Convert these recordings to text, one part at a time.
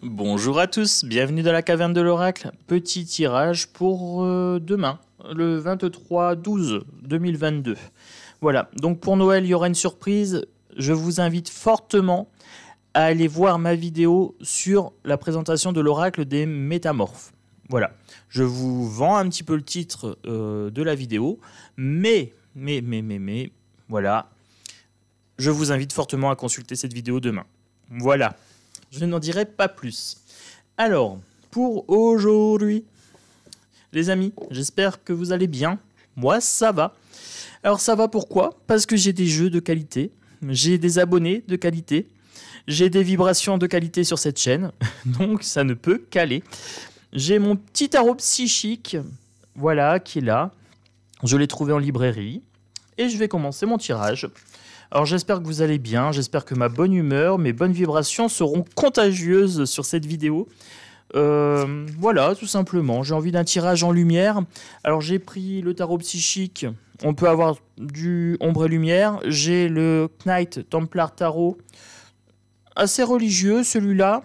Bonjour à tous, bienvenue dans la caverne de l'oracle. Petit tirage pour demain, le 23/12/2022. Voilà, donc pour Noël, il y aura une surprise. Je vous invite fortement à aller voir ma vidéo sur la présentation de l'oracle des métamorphes. Voilà, je vous vends un petit peu le titre de la vidéo, mais, voilà, je vous invite fortement à consulter cette vidéo demain. Voilà. Je n'en dirai pas plus. Alors, pour aujourd'hui, les amis, j'espère que vous allez bien. Moi, ça va. Alors, ça va pourquoi? Parce que j'ai des jeux de qualité, j'ai des abonnés de qualité, j'ai des vibrations de qualité sur cette chaîne, donc ça ne peut qu'aller. J'ai mon petit tarot psychique, voilà, qui est là. Je l'ai trouvé en librairie et je vais commencer mon tirage. Alors j'espère que vous allez bien, j'espère que ma bonne humeur, mes bonnes vibrations seront contagieuses sur cette vidéo. Voilà, tout simplement, j'ai envie d'un tirage en lumière. Alors j'ai pris le tarot psychique, on peut avoir du ombre et lumière. J'ai le Knight Templar Tarot, assez religieux celui-là.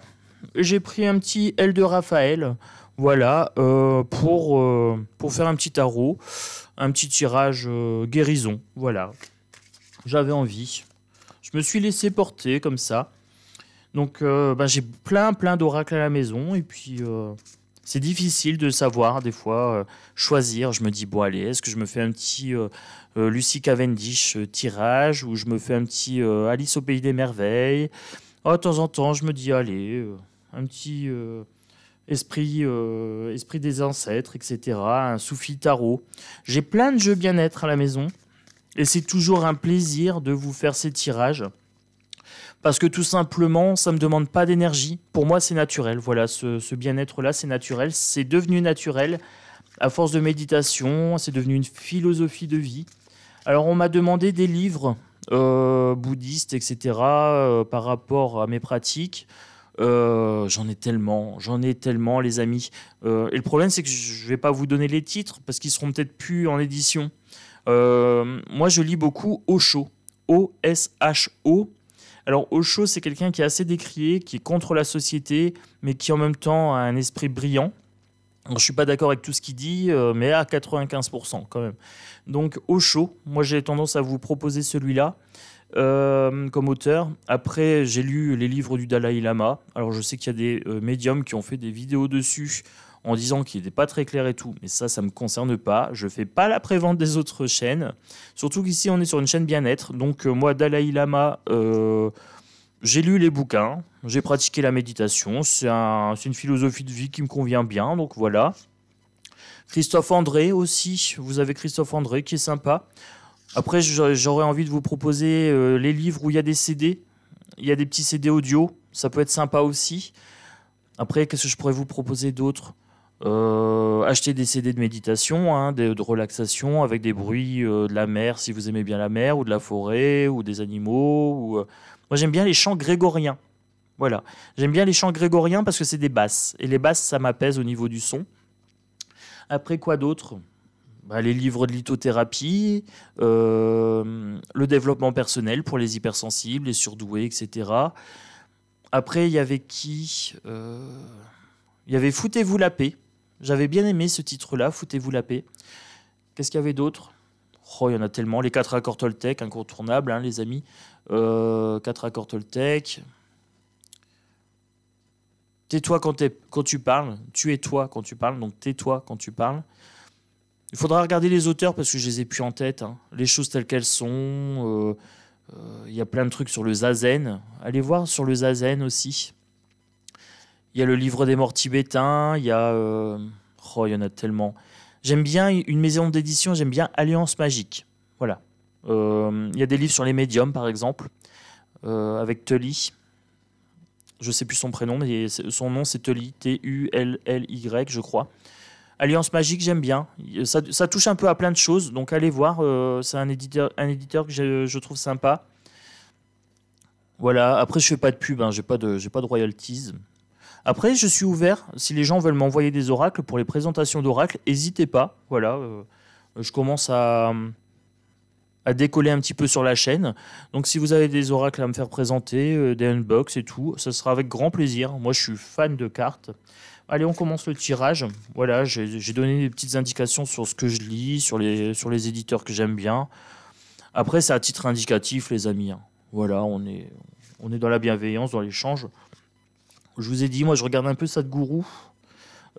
J'ai pris un petit L de Raphaël, voilà, pour faire un petit tarot, un petit tirage guérison, voilà. J'avais envie. Je me suis laissé porter comme ça. Donc j'ai plein d'oracles à la maison. Et puis c'est difficile de savoir des fois choisir. Je me dis bon allez, est-ce que je me fais un petit Lucy Cavendish tirage ou je me fais un petit Alice au pays des merveilles. De temps en temps je me dis allez, un petit esprit des ancêtres, etc. Un Soufi tarot. J'ai plein de jeux bien-être à la maison. Et c'est toujours un plaisir de vous faire ces tirages. Parce que tout simplement, ça ne me demande pas d'énergie. Pour moi, c'est naturel. Voilà, ce bien-être-là, c'est naturel. C'est devenu naturel. À force de méditation, c'est devenu une philosophie de vie. Alors, on m'a demandé des livres bouddhistes, etc. Par rapport à mes pratiques. J'en ai tellement, les amis. Et le problème, c'est que je ne vais pas vous donner les titres parce qu'ils seront peut-être plus en édition. Moi, je lis beaucoup Osho, O-S-H-O. Alors, Osho, c'est quelqu'un qui est assez décrié, qui est contre la société, mais qui en même temps a un esprit brillant. Alors, je ne suis pas d'accord avec tout ce qu'il dit, mais à 95% quand même. Donc, Osho, moi, j'ai tendance à vous proposer celui-là comme auteur. Après, j'ai lu les livres du Dalai Lama. Alors, je sais qu'il y a des médiums qui ont fait des vidéos dessus en disant qu'il n'était pas très clair et tout, mais ça ne me concerne pas. Je ne fais pas la prévente des autres chaînes, surtout qu'ici on est sur une chaîne bien-être. Donc moi, Dalai Lama, j'ai lu les bouquins, j'ai pratiqué la méditation, c'est une philosophie de vie qui me convient bien, donc voilà. Christophe André aussi, vous avez Christophe André qui est sympa. Après, j'aurais envie de vous proposer les livres où il y a des CD, il y a des petits CD audio, ça peut être sympa aussi. Après, qu'est-ce que je pourrais vous proposer d'autre? Acheter des CD de méditation, hein, de relaxation avec des bruits de la mer si vous aimez bien la mer ou de la forêt ou des animaux. Moi j'aime bien les chants grégoriens. Voilà, j'aime bien les chants grégoriens parce que c'est des basses et les basses ça m'apaise au niveau du son. Après quoi d'autre? Les livres de lithothérapie, le développement personnel pour les hypersensibles, les surdoués, etc. Après il y avait qui? Il y avait Foutez-vous la paix. J'avais bien aimé ce titre-là, Foutez-vous la paix. Qu'est-ce qu'il y avait d'autre? Il y en a tellement. Les 4 accords Toltec, incontournables, hein, les amis. 4 accords Toltec. Tais-toi quand tu parles. Tu es toi quand tu parles, donc tais-toi quand tu parles. Il faudra regarder les auteurs parce que je les ai plus en tête. Hein. Les choses telles qu'elles sont. Il y a plein de trucs sur le zazen. Allez voir sur le zazen aussi. Il y a le livre des morts tibétains, il y a... il y en a tellement. J'aime bien une maison d'édition, j'aime bien Alliance Magique. Voilà. Il y a des livres sur les médiums, par exemple, avec Tully. Je ne sais plus son prénom, mais son nom, c'est Tully, T-U-L-L-Y, je crois. Alliance Magique, j'aime bien. Ça touche un peu à plein de choses, donc allez voir. C'est un éditeur que je trouve sympa. Voilà. Après, je ne fais pas de pub, hein, j'ai pas de royalties. Après, je suis ouvert. Si les gens veulent m'envoyer des oracles pour les présentations d'oracles, n'hésitez pas. Voilà, je commence à à décoller un petit peu sur la chaîne. Donc si vous avez des oracles à me faire présenter, des unbox et tout, ça sera avec grand plaisir. Moi je suis fan de cartes. Allez, on commence le tirage. Voilà, j'ai donné des petites indications sur ce que je lis, sur les éditeurs que j'aime bien. Après, c'est à titre indicatif, les amis. Hein. Voilà, on est dans la bienveillance, dans l'échange. Je vous ai dit, moi, je regarde un peu Sadhguru.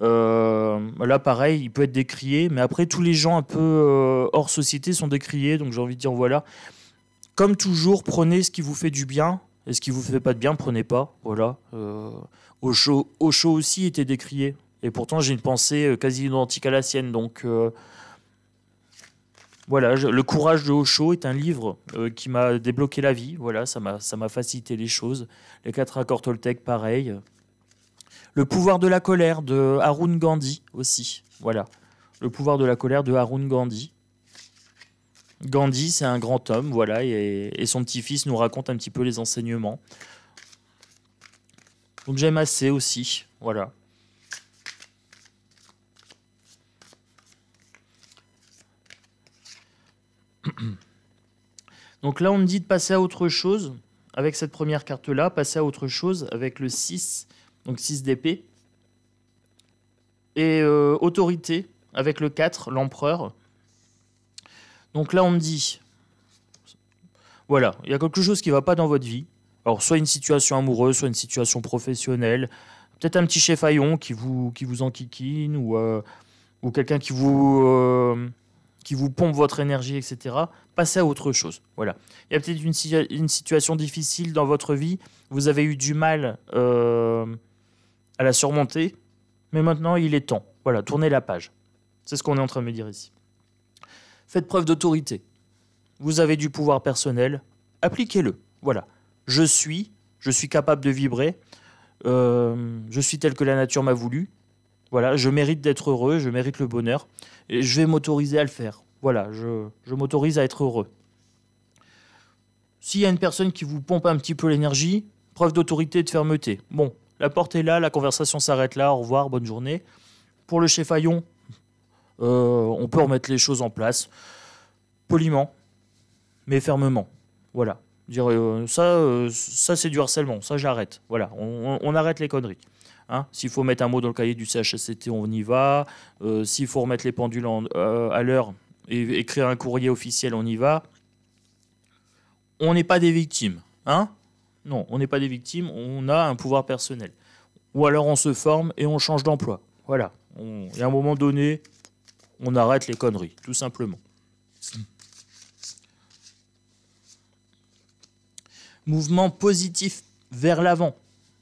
Là, pareil, il peut être décrié. Mais après, tous les gens un peu hors société sont décriés. Donc, j'ai envie de dire, voilà. Comme toujours, prenez ce qui vous fait du bien. Et ce qui vous fait pas de bien, prenez pas. Voilà. Osho aussi était décrié. Et pourtant, j'ai une pensée quasi identique à la sienne. Donc... voilà, Le courage de Osho est un livre qui m'a débloqué la vie. Voilà, ça m'a facilité les choses. Les 4 accords Toltec, pareil. Le pouvoir de la colère de Arun Gandhi aussi. Voilà, le pouvoir de la colère de Arun Gandhi. Gandhi, c'est un grand homme, voilà, et son petit-fils nous raconte un petit peu les enseignements. Donc j'aime assez aussi, voilà. Donc là, on me dit de passer à autre chose avec cette première carte-là, passer à autre chose avec le 6, donc 6 d'épée. Et autorité avec le 4, l'empereur. Donc là, on me dit, voilà, il y a quelque chose qui ne va pas dans votre vie. Alors, soit une situation amoureuse, soit une situation professionnelle. Peut-être un petit chef haillon qui vous enquiquine ou quelqu'un qui vous pompe votre énergie, etc. Passez à autre chose. Voilà. Il y a peut-être une situation difficile dans votre vie. Vous avez eu du mal à la surmonter. Mais maintenant, il est temps. Voilà, tournez la page. C'est ce qu'on est en train de me dire ici. Faites preuve d'autorité. Vous avez du pouvoir personnel. Appliquez-le. Voilà. Je suis capable de vibrer. Je suis tel que la nature m'a voulu. Voilà, je mérite d'être heureux, je mérite le bonheur. Et je vais m'autoriser à le faire. Voilà, je m'autorise à être heureux. S'il y a une personne qui vous pompe un petit peu l'énergie, preuve d'autorité et de fermeté. Bon, la porte est là, la conversation s'arrête là, au revoir, bonne journée. Pour le chef haillon, on peut remettre les choses en place, poliment, mais fermement. Voilà. Dire, ça c'est du harcèlement, ça j'arrête. Voilà, on arrête les conneries. Hein, s'il faut mettre un mot dans le cahier du CHSCT, on y va. S'il faut remettre les pendules à l'heure et écrire un courrier officiel, on y va. On n'est pas des victimes. Hein ? Non, on n'est pas des victimes, on a un pouvoir personnel. Ou alors on se forme et on change d'emploi. Voilà. Il y a un moment donné, on arrête les conneries, tout simplement. Mouvement positif vers l'avant.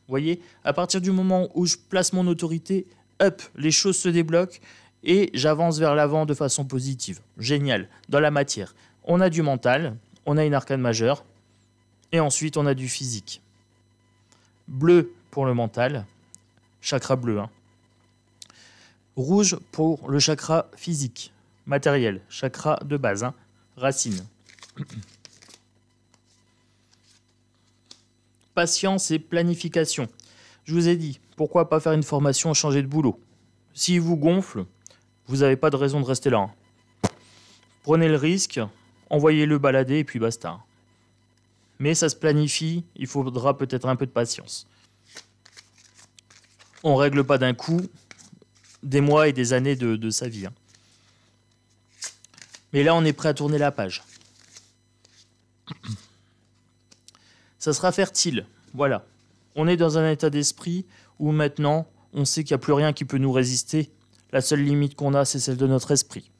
Vous voyez, à partir du moment où je place mon autorité, hop, les choses se débloquent et j'avance vers l'avant de façon positive. Génial. Dans la matière, on a du mental, on a une arcane majeure et ensuite on a du physique. Bleu pour le mental, chakra bleu. Hein. Rouge pour le chakra physique, matériel, chakra de base, hein, racine. Patience et planification. Je vous ai dit, pourquoi pas faire une formation et changer de boulot? S'il vous gonfle, vous n'avez pas de raison de rester là. Hein. Prenez le risque, envoyez-le balader et puis basta. Mais ça se planifie, il faudra peut-être un peu de patience. On ne règle pas d'un coup des mois et des années de sa vie. Hein. Mais là, on est prêt à tourner la page. Ça sera fertile. Voilà. On est dans un état d'esprit où maintenant, on sait qu'il n'y a plus rien qui peut nous résister. La seule limite qu'on a, c'est celle de notre esprit.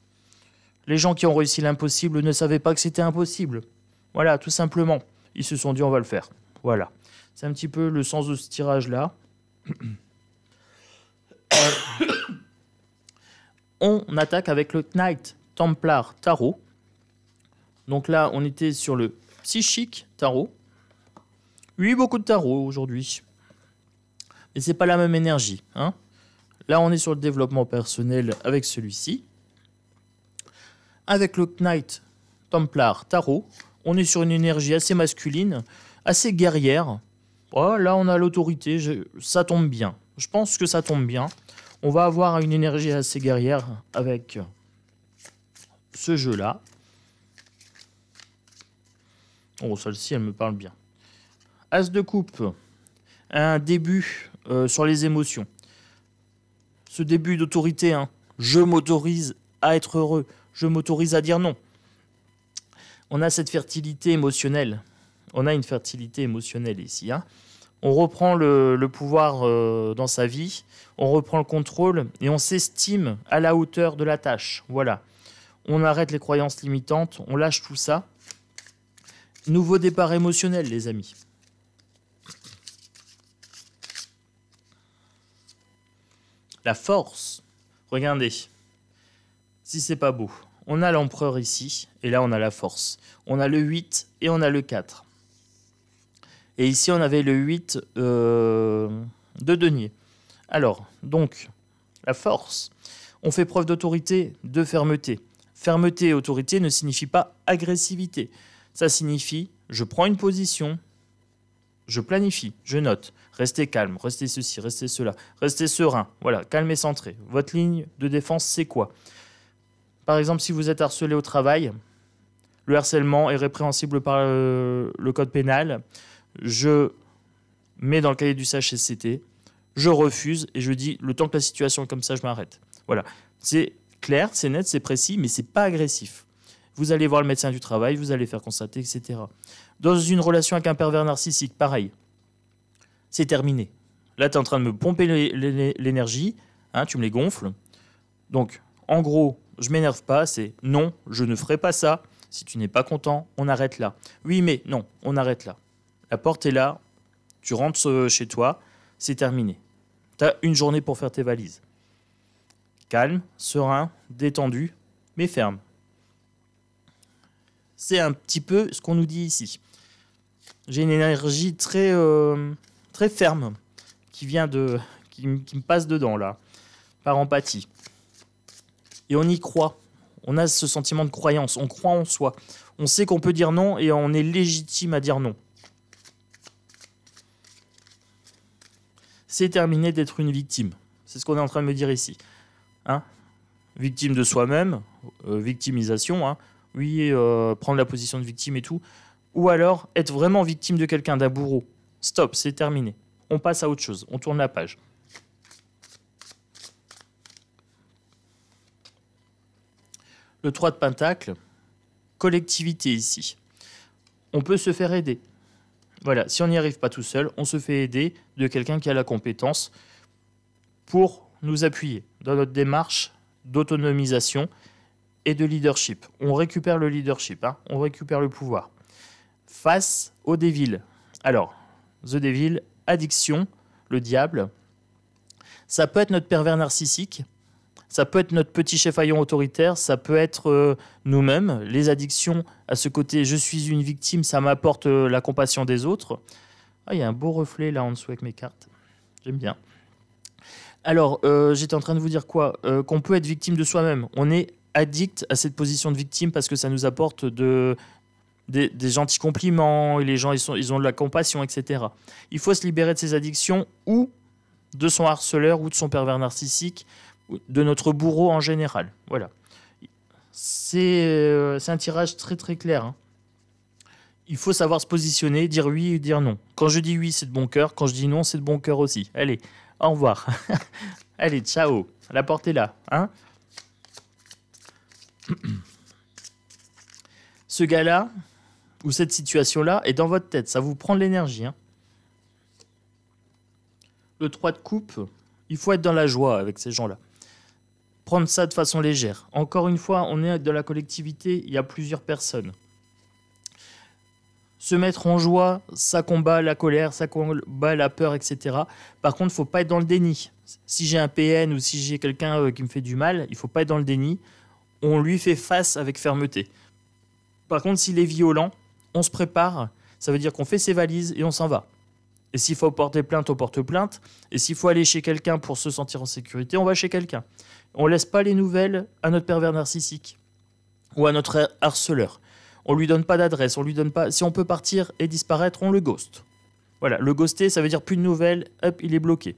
Les gens qui ont réussi l'impossible ne savaient pas que c'était impossible. Voilà, tout simplement. Ils se sont dit, on va le faire. Voilà. C'est un petit peu le sens de ce tirage-là. On attaque avec le Knight Templar Tarot. Donc là, on était sur le Psychique Tarot. Oui, beaucoup de tarot aujourd'hui. Mais c'est pas la même énergie. Hein. Là, on est sur le développement personnel avec celui-ci. Avec le Knight Templar Tarot, on est sur une énergie assez masculine, assez guerrière. Oh, là, on a l'autorité. Ça tombe bien. Je pense que ça tombe bien. On va avoir une énergie assez guerrière avec ce jeu-là. Oh, celle-ci, elle me parle bien. As de coupe. Un début sur les émotions. Ce début d'autorité, hein. Je m'autorise à être heureux. Je m'autorise à dire non. On a cette fertilité émotionnelle. On a une fertilité émotionnelle ici, hein. On reprend le pouvoir dans sa vie, on reprend le contrôle et on s'estime à la hauteur de la tâche. Voilà. On arrête les croyances limitantes, on lâche tout ça. Nouveau départ émotionnel, les amis. La force. Regardez. Si c'est pas beau. On a l'empereur ici, et là on a la force. On a le 8 et on a le 4. Et ici on avait le 8 de denier. Alors, donc, la force. On fait preuve d'autorité, de fermeté. Fermeté et autorité ne signifie pas agressivité. Ça signifie, je prends une position, je planifie, je note. Restez calme, restez ceci, restez cela, restez serein. Voilà, calme et centré. Votre ligne de défense, c'est quoi? Par exemple, si vous êtes harcelé au travail, le harcèlement est répréhensible par le code pénal. Je mets dans le cahier du CHSCT, je refuse et je dis, le temps que la situation est comme ça, je m'arrête. Voilà, c'est clair, c'est net, c'est précis, mais c'est pas agressif. Vous allez voir le médecin du travail, vous allez faire constater, etc. Dans une relation avec un pervers narcissique, pareil. C'est terminé. Là, tu es en train de me pomper l'énergie, hein, tu me les gonfles. Donc, en gros, je m'énerve pas, c'est non, je ne ferai pas ça. Si tu n'es pas content, on arrête là. Oui, mais non, on arrête là. La porte est là, tu rentres chez toi, c'est terminé. Tu as une journée pour faire tes valises. Calme, serein, détendu, mais ferme. C'est un petit peu ce qu'on nous dit ici. J'ai une énergie très ferme qui me passe dedans, là, par empathie. Et on y croit. On a ce sentiment de croyance. On croit en soi. On sait qu'on peut dire non et on est légitime à dire non. C'est terminé d'être une victime. C'est ce qu'on est en train de me dire ici. Hein, victime de soi-même, victimisation, hein. Oui, prendre la position de victime et tout. Ou alors être vraiment victime de quelqu'un, d'un bourreau. Stop, c'est terminé. On passe à autre chose. On tourne la page. Le 3 de Pentacle, collectivité ici. On peut se faire aider. Voilà, si on n'y arrive pas tout seul, on se fait aider de quelqu'un qui a la compétence pour nous appuyer dans notre démarche d'autonomisation et de leadership. On récupère le leadership, hein, on récupère le pouvoir. Face au Devil. Alors, The Devil, addiction, le diable. Ça peut être notre pervers narcissique, ça peut être notre petit chef haillon autoritaire, ça peut être nous-mêmes. Les addictions à ce côté, je suis une victime, ça m'apporte la compassion des autres. Ah, il y a un beau reflet là en dessous avec mes cartes. J'aime bien. Alors, j'étais en train de vous dire quoi? Qu'on peut être victime de soi-même. On est addict à cette position de victime parce que ça nous apporte des gentils compliments, et les gens ils ont de la compassion, etc. Il faut se libérer de ces addictions ou de son harceleur ou de son pervers narcissique, de notre bourreau en général. Voilà. C'est un tirage très très clair, hein. Il faut savoir se positionner, dire oui et dire non. Quand je dis oui, c'est de bon cœur. Quand je dis non, c'est de bon cœur aussi. Allez, au revoir. Allez, ciao. La porte est là, hein. Ce gars-là, ou cette situation-là, est dans votre tête. Ça vous prend de l'énergie, hein. Le 3 de coupe, il faut être dans la joie avec ces gens-là. Prendre ça de façon légère. Encore une fois, on est dans la collectivité, il y a plusieurs personnes. Se mettre en joie, ça combat la colère, ça combat la peur, etc. Par contre, il ne faut pas être dans le déni. Si j'ai un PN ou si j'ai quelqu'un qui me fait du mal, il ne faut pas être dans le déni. On lui fait face avec fermeté. Par contre, s'il est violent, on se prépare. Ça veut dire qu'on fait ses valises et on s'en va. Et s'il faut porter plainte, on porte plainte. Et s'il faut aller chez quelqu'un pour se sentir en sécurité, on va chez quelqu'un. On ne laisse pas les nouvelles à notre pervers narcissique ou à notre harceleur. On lui donne pas d'adresse, on lui donne pas. Si on peut partir et disparaître, on le ghost. Voilà, le ghoster, ça veut dire plus de nouvelles, hop, il est bloqué.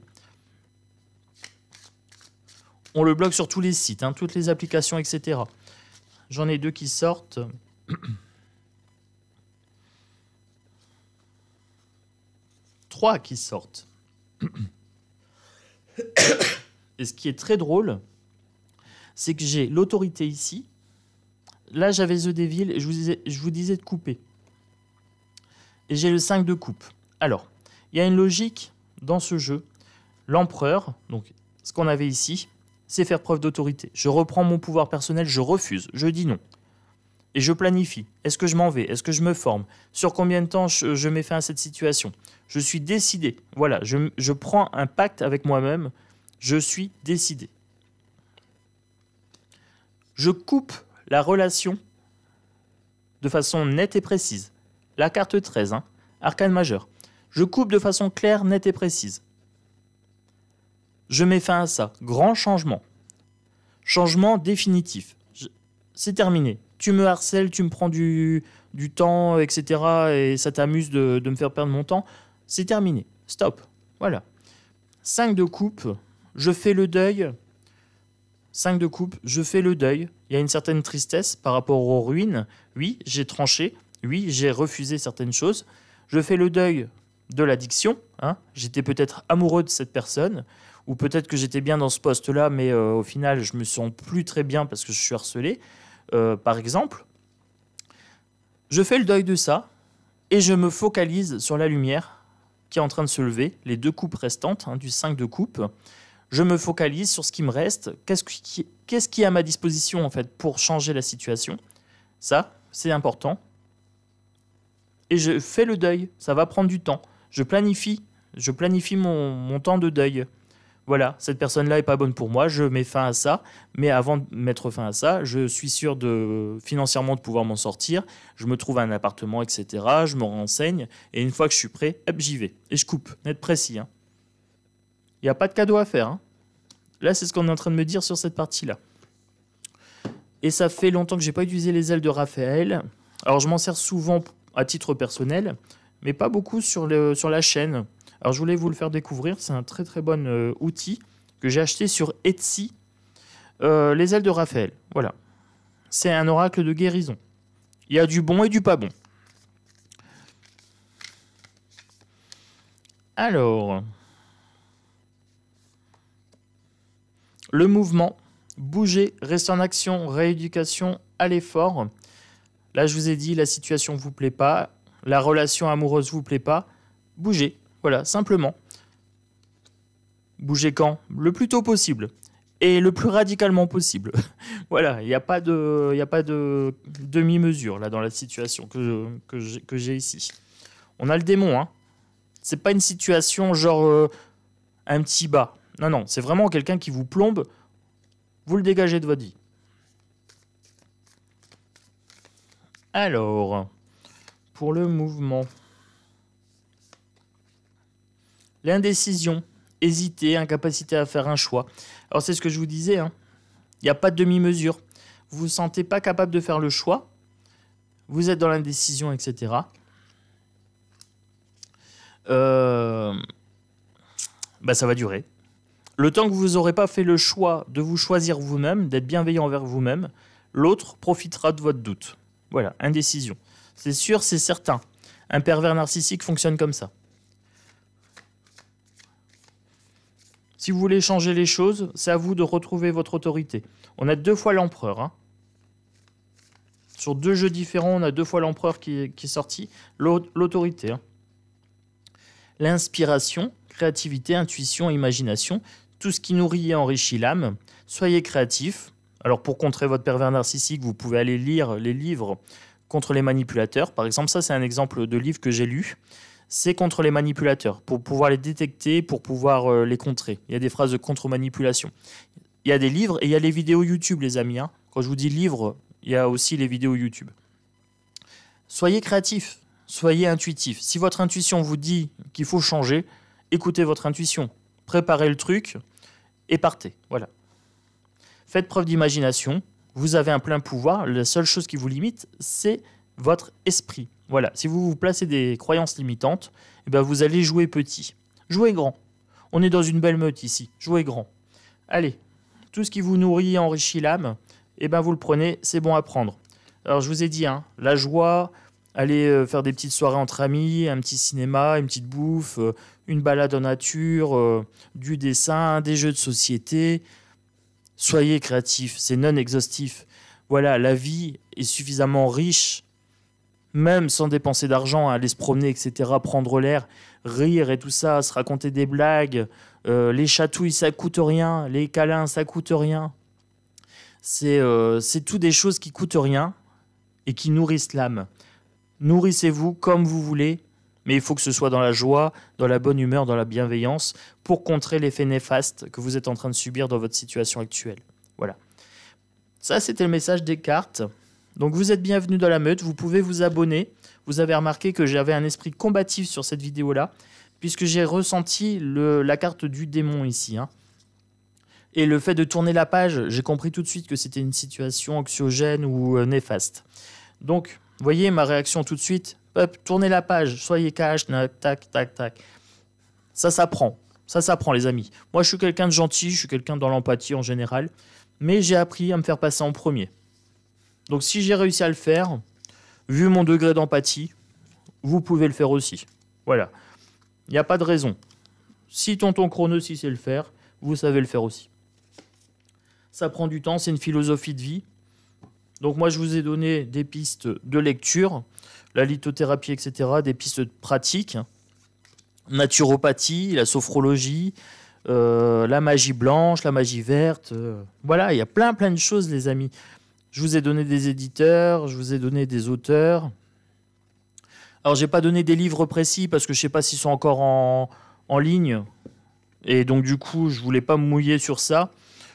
On le bloque sur tous les sites, hein, toutes les applications, etc. J'en ai 2 qui sortent. 3 qui sortent. Et ce qui est très drôle, c'est que j'ai l'autorité ici. Là, j'avais The Devil et je vous disais de couper. Et j'ai le 5 de coupe. Alors, il y a une logique dans ce jeu. L'empereur, donc ce qu'on avait ici, c'est faire preuve d'autorité. Je reprends mon pouvoir personnel, je refuse, je dis non. Et je planifie. Est-ce que je m'en vais? Est-ce que je me forme? Sur combien de temps je mets fin à cette situation? Je suis décidé. Voilà, je prends un pacte avec moi-même. Je suis décidé. Je coupe la relation de façon nette et précise. La carte 13, hein, arcane majeur. Je coupe de façon claire, nette et précise. Je mets fin à ça. Grand changement. Changement définitif. C'est terminé. Tu me harcèles, tu me prends du temps, etc. Et ça t'amuse de me faire perdre mon temps. C'est terminé. Stop. Voilà. 5 de coupe. Je fais le deuil. 5 de coupe. Je fais le deuil. Il y a une certaine tristesse par rapport aux ruines. Oui, j'ai tranché. Oui, j'ai refusé certaines choses. Je fais le deuil de l'addiction. Hein. J'étais peut-être amoureux de cette personne. Ou peut-être que j'étais bien dans ce poste-là, mais au final, je me sens plus très bien parce que je suis harcelé. Par exemple, je fais le deuil de ça et je me focalise sur la lumière qui est en train de se lever, les 2 coupes restantes, hein, du 5 de coupe. Je me focalise sur ce qui me reste. Qu'est-ce qui est à ma disposition en fait pour changer la situation? Ça, c'est important. Et je fais le deuil. Ça va prendre du temps. Je planifie mon temps de deuil. Voilà, cette personne-là n'est pas bonne pour moi, je mets fin à ça. Mais avant de mettre fin à ça, je suis sûr financièrement de pouvoir m'en sortir. Je me trouve un appartement, etc. Je me renseigne. Et une fois que je suis prêt, hop, j'y vais. Et je coupe, net précis. Hein. Il n'y a pas de cadeau à faire. Hein. Là, c'est ce qu'on est en train de me dire sur cette partie-là. Et ça fait longtemps que je n'ai pas utilisé les ailes de Raphaël. Alors, je m'en sers souvent à titre personnel, mais pas beaucoup sur la chaîne. Alors, je voulais vous le faire découvrir. C'est un très très bon outil que j'ai acheté sur Etsy. Les ailes de Raphaël. Voilà. C'est un oracle de guérison. Il y a du bon et du pas bon. Alors, le mouvement, bouger, rester en action, rééducation, aller fort. Là, je vous ai dit, la situation ne vous plaît pas, la relation amoureuse ne vous plaît pas, bougez. Voilà, simplement. Bougez quand? Le plus tôt possible. Et le plus radicalement possible. Voilà, il n'y a pas de demi-mesure là dans la situation que j'ai ici. On a le démon, hein. C'est pas une situation genre un petit bas. Non, non, c'est vraiment quelqu'un qui vous plombe. Vous le dégagez de votre vie. Alors, pour le mouvement. L'indécision, hésiter, incapacité à faire un choix. Alors c'est ce que je vous disais, hein. Il n'y a pas de demi-mesure. Vous ne vous sentez pas capable de faire le choix. Vous êtes dans l'indécision, etc. Ça va durer. Le temps que vous n'aurez pas fait le choix de vous choisir vous-même, d'être bienveillant envers vous-même, l'autre profitera de votre doute. Voilà, indécision. C'est sûr, c'est certain. Un pervers narcissique fonctionne comme ça. Si vous voulez changer les choses, c'est à vous de retrouver votre autorité. On a 2 fois l'empereur. Hein. Sur 2 jeux différents, on a 2 fois l'empereur qui est sorti. L'autorité. Hein. L'inspiration, créativité, intuition, imagination, tout ce qui nourrit et enrichit l'âme. Soyez créatifs. Alors pour contrer votre pervers narcissique, vous pouvez aller lire les livres contre les manipulateurs. Par exemple, ça c'est un exemple de livre que j'ai lu. C'est contre les manipulateurs, pour pouvoir les détecter, pour pouvoir les contrer. Il y a des phrases de contre-manipulation. Il y a des livres et il y a les vidéos YouTube, les amis. Hein. Quand je vous dis livres, il y a aussi les vidéos YouTube. Soyez créatifs, soyez intuitifs. Si votre intuition vous dit qu'il faut changer, écoutez votre intuition. Préparez le truc et partez. Voilà. Faites preuve d'imagination. Vous avez un plein pouvoir. La seule chose qui vous limite, c'est votre esprit. Voilà, si vous vous placez des croyances limitantes, eh ben vous allez jouer petit. Jouez grand. On est dans une belle meute ici. Jouez grand. Allez, tout ce qui vous nourrit et enrichit l'âme, eh ben vous le prenez, c'est bon à prendre. Alors je vous ai dit, hein, la joie, aller faire des petites soirées entre amis, un petit cinéma, une petite bouffe, une balade en nature, du dessin, des jeux de société. Soyez créatifs, c'est non exhaustif. Voilà, la vie est suffisamment riche, même sans dépenser d'argent, aller se promener, etc., prendre l'air, rire et tout ça, se raconter des blagues. Les chatouilles, ça coûte rien. Les câlins, ça coûte rien. C'est tout des choses qui coûtent rien et qui nourrissent l'âme. Nourrissez-vous comme vous voulez, mais il faut que ce soit dans la joie, dans la bonne humeur, dans la bienveillance, pour contrer l'effet néfaste que vous êtes en train de subir dans votre situation actuelle. Voilà. Ça, c'était le message des cartes. Donc, vous êtes bienvenus dans la meute. Vous pouvez vous abonner. Vous avez remarqué que j'avais un esprit combatif sur cette vidéo-là, puisque j'ai ressenti la carte du démon ici. Et le fait de tourner la page, j'ai compris tout de suite que c'était une situation anxiogène ou néfaste. Donc, vous voyez ma réaction tout de suite. Hop, tournez la page, soyez cash, tac, tac, tac. Ça s'apprend. Ça s'apprend, les amis. Moi, je suis quelqu'un de gentil, je suis quelqu'un dans l'empathie en général, mais j'ai appris à me faire passer en premier. Donc, si j'ai réussi à le faire, vu mon degré d'empathie, vous pouvez le faire aussi. Voilà. Il n'y a pas de raison. Si tonton Chronos sait le faire, vous savez le faire aussi. Ça prend du temps, c'est une philosophie de vie. Donc moi, je vous ai donné des pistes de lecture, la lithothérapie, etc., des pistes pratiques, naturopathie, la sophrologie, la magie blanche, la magie verte. Voilà, il y a plein de choses, les amis. Je vous ai donné des éditeurs, je vous ai donné des auteurs. Alors, j'ai pas donné des livres précis parce que je sais pas s'ils sont encore en ligne. Et donc, du coup, je voulais pas me mouiller sur ça.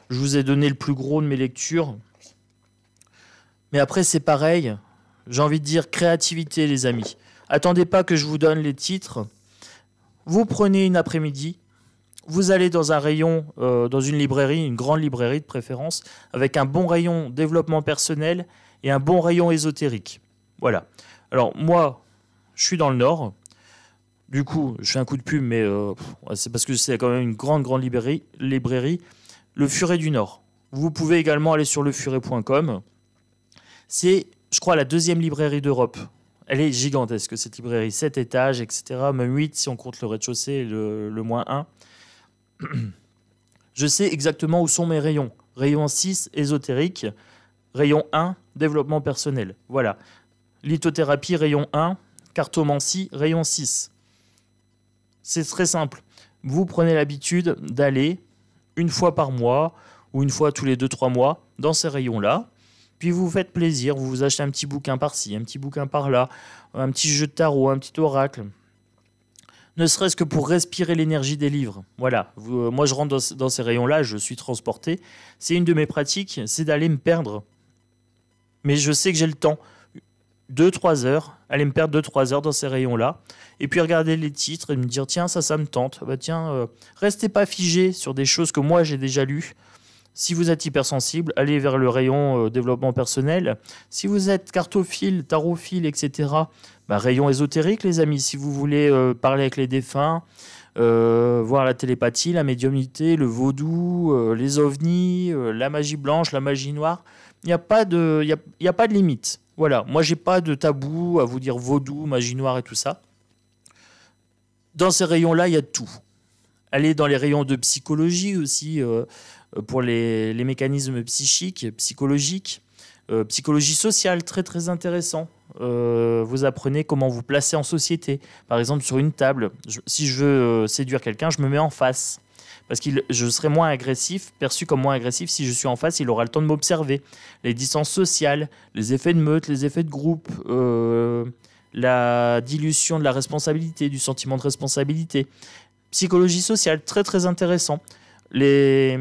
Je vous ai donné le plus gros de mes lectures. Mais après, c'est pareil. J'ai envie de dire créativité, les amis. Attendez pas que je vous donne les titres. Vous prenez une après-midi. Vous allez dans un rayon, dans une librairie, une grande librairie de préférence, avec un bon rayon développement personnel et un bon rayon ésotérique. Voilà. Alors, moi, je suis dans le Nord. Du coup, je fais un coup de pub, mais c'est parce que c'est quand même une grande librairie. Le Furet du Nord. Vous pouvez également aller sur lefuret.com. C'est, je crois, la deuxième librairie d'Europe. Elle est gigantesque, cette librairie. 7 étages, etc. Même 8 si on compte le rez-de-chaussée et le moins 1. Je sais exactement où sont mes rayons. Rayon 6, ésotérique. Rayon 1, développement personnel. Voilà. Lithothérapie, rayon 1. Cartomancie, rayon 6. C'est très simple. Vous prenez l'habitude d'aller une fois par mois ou une fois tous les 2-3 mois dans ces rayons-là. Puis vous vous faites plaisir. Vous vous achetez un petit bouquin par-ci, un petit bouquin par-là, un petit jeu de tarot, un petit oracle. Ne serait-ce que pour respirer l'énergie des livres. Voilà. Moi, je rentre dans ces rayons-là, je suis transporté. C'est une de mes pratiques, c'est d'aller me perdre. Mais je sais que j'ai le temps. 2-3 heures, aller me perdre 2-3 heures dans ces rayons-là. Et puis regarder les titres et me dire, tiens, ça me tente. Bah, tiens, restez pas figé sur des choses que moi, j'ai déjà lues. Si vous êtes hypersensible, allez vers le rayon développement personnel. Si vous êtes cartophile, tarophile, etc., bah, rayon ésotérique, les amis. Si vous voulez parler avec les défunts, voir la télépathie, la médiumnité, le vaudou, les ovnis, la magie blanche, la magie noire, il n'y a pas de limite. Voilà, moi, j'ai pas de tabou à vous dire vaudou, magie noire et tout ça. Dans ces rayons-là, il y a de tout. Allez dans les rayons de psychologie aussi, pour les mécanismes psychiques, psychologiques, psychologie sociale, très intéressant. Vous apprenez comment vous placer en société. Par exemple, sur une table, si je veux séduire quelqu'un, je me mets en face. Parce que je serai moins agressif, perçu comme moins agressif. Si je suis en face, il aura le temps de m'observer. Les distances sociales, les effets de meute, les effets de groupe, la dilution de la responsabilité, du sentiment de responsabilité. Psychologie sociale, très intéressant. Les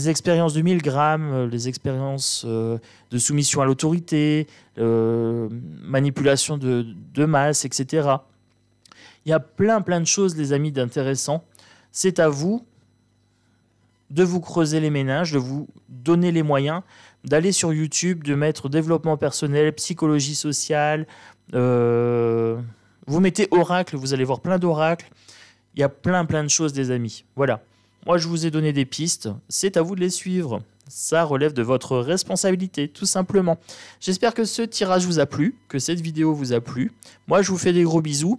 expériences de Milgram, les expériences de soumission à l'autorité, manipulation de masse, etc. Il y a plein de choses, les amis, d'intéressants. C'est à vous de vous creuser les méninges, de vous donner les moyens, d'aller sur YouTube, de mettre développement personnel, psychologie sociale. Vous mettez oracle, vous allez voir plein d'oracles. Il y a plein de choses, les amis. Voilà. Moi, je vous ai donné des pistes. C'est à vous de les suivre. Ça relève de votre responsabilité, tout simplement. J'espère que ce tirage vous a plu, que cette vidéo vous a plu. Moi, je vous fais des gros bisous.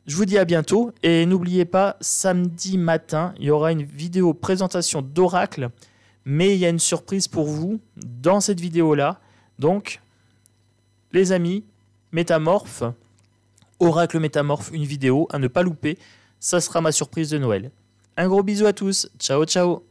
Je vous dis à bientôt. Et n'oubliez pas, samedi matin, il y aura une vidéo présentation d'Oracle. Mais il y a une surprise pour vous dans cette vidéo-là. Donc, les amis, Métamorphe, Oracle Métamorphe, une vidéo à ne pas louper. Ça sera ma surprise de Noël. Un gros bisou à tous. Ciao, ciao.